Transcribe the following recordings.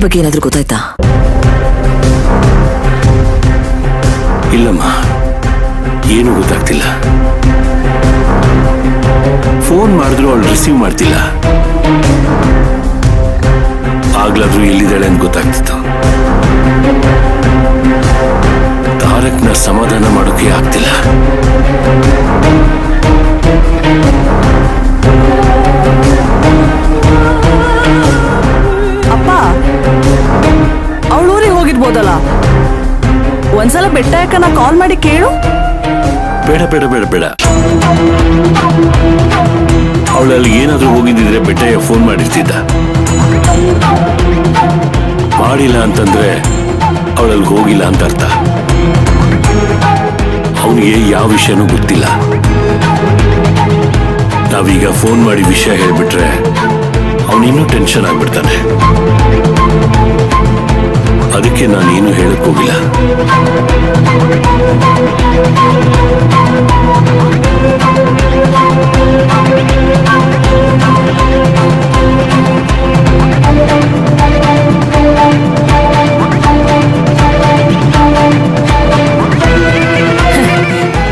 ಬಗ್ಗೆ ಏನಾದ್ರೂ ಗೊತ್ತಾಯ್ತಾ? ಇಲ್ಲಮ್ಮ, ಏನು ಗೊತ್ತಾಗ್ತಿಲ್ಲ. ಫೋನ್ ಮಾಡಿದ್ರು ಅವಳು ರಿಸೀವ್ ಮಾಡ್ತಿಲ್ಲ. ಆಗ್ಲಾದ್ರೂ ಎಲ್ಲಿದ್ದಾಳೆ ಅಂತ ಗೊತ್ತಾಗ್ತಿತ್ತು. ತಾರಕ್ನ ಸಮಾಧಾನ ಮಾಡೋಕೆ ಆಗ್ತಿಲ್ಲ. ಅಪ್ಪ, ಅವಳೂರಿಗೆ ಹೋಗಿರ್ಬೋದಲ್ಲ. ಒಂದ್ಸಲ ಬೆಟ್ಟ ಯಾಕನ ಕಾಲ್ ಮಾಡಿ ಕೇಳು. ಬೇಡ ಬೇಡ ಬೇಡ ಬೇಡ. ಅವಳಲ್ಲಿ ಏನಾದ್ರೂ ಹೋಗಿದ್ದಿದ್ರೆ ಬೆಟ್ಟಯ್ಯ ಫೋನ್ ಮಾಡಿರ್ತಿದ್ದ. ಮಾಡಿಲ್ಲ ಅಂತಂದ್ರೆ ಅವಳಲ್ಲಿ ಹೋಗಿಲ್ಲ ಅಂತ ಅರ್ಥ. ಅವನಿಗೆ ಯಾವ ವಿಷಯನೂ ಗೊತ್ತಿಲ್ಲ. ನಾವೀಗ ಫೋನ್ ಮಾಡಿ ವಿಷಯ ಹೇಳ್ಬಿಟ್ರೆ ಅವನಿನ್ನೂ ಟೆನ್ಷನ್ ಆಗ್ಬಿಡ್ತಾನೆ. ಅದಕ್ಕೆ ನಾನೇನು ಹೇಳಕ್ ಹೋಗಿಲ್ಲ.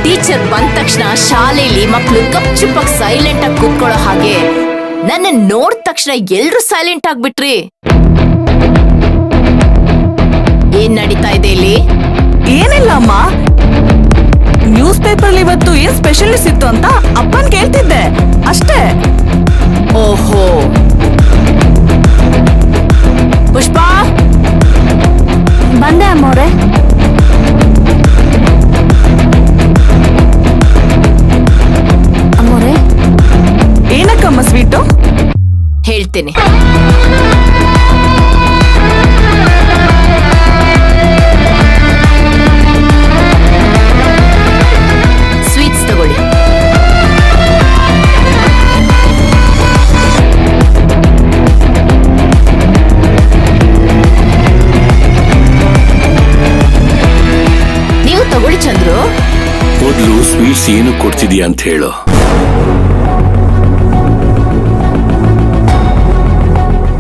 ಟೀಚರ್ ಬಂದ ತಕ್ಷಣ ಶಾಲೆಯಲ್ಲಿ ಮಕ್ಕಳು ಗಪ್ಚುಪ್ಪಾಗಿ ಸೈಲೆಂಟ್ ಆಗಿ ಕೂತ್ಕೊಳ್ಳೋ ಹಾಗೆ ನನ್ನ ನೋಡಿದ ತಕ್ಷಣ ಎಲ್ರು ಸೈಲೆಂಟ್ ಆಗ್ಬಿಟ್ರಿ. ಏನ್ ನಡೀತಾ ಇದೆ ಇಲ್ಲಿ? ಏನಿಲ್ಲ ಅಮ್ಮ, ನ್ಯೂಸ್ ಪೇಪರ್ ಇವತ್ತು ಏನ್ ಸ್ಪೆಷಲಿಸ್ಟ್ ಇತ್ತು ಅಂತ ಅಪ್ಪನ್ ಕೇಳ್ತಿದ್ದೆ ಅಷ್ಟೇ. ಓಹೋ, ಪುಷ್ಪ ಬಂದೆ ಅಮ್ಮವ್ರೆ. ಅಮ್ಮವ್ರೆ, ಏನಕ್ಕಮ್ಮ ಸ್ವೀಟು? ಹೇಳ್ತೇನೆ. ಸ್ವೀಟ್ಸ್ ತಗೊಳ್ಳಿ. ನೀವು ತಗೊಳ್ಳಿ ಚಂದ್ರು. ಮೊದಲು ಸ್ವೀಟ್ಸ್ ಏನು ಕೊಡ್ತಿದೀಯ ಅಂತ ಹೇಳು.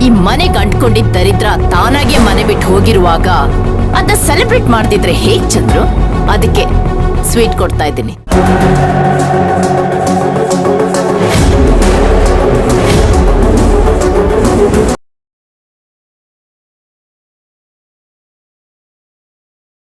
ಈ ಮನೆಗೆ ಅಂಟ್ಕೊಂಡಿದ್ದ ದರಿದ್ರ ತಾನಾಗೆ ಮನೆ ಬಿಟ್ಟು ಹೋಗಿರುವಾಗ ಅದನ್ನ ಸೆಲೆಬ್ರೇಟ್ ಮಾಡ್ತಿದ್ರೆ ಹೇಗ್ ಚಂದ್ರು? ಅದಕ್ಕೆ ಸ್ವೀಟ್ ಕೊಡ್ತಾ ಇದ್ದೀನಿ.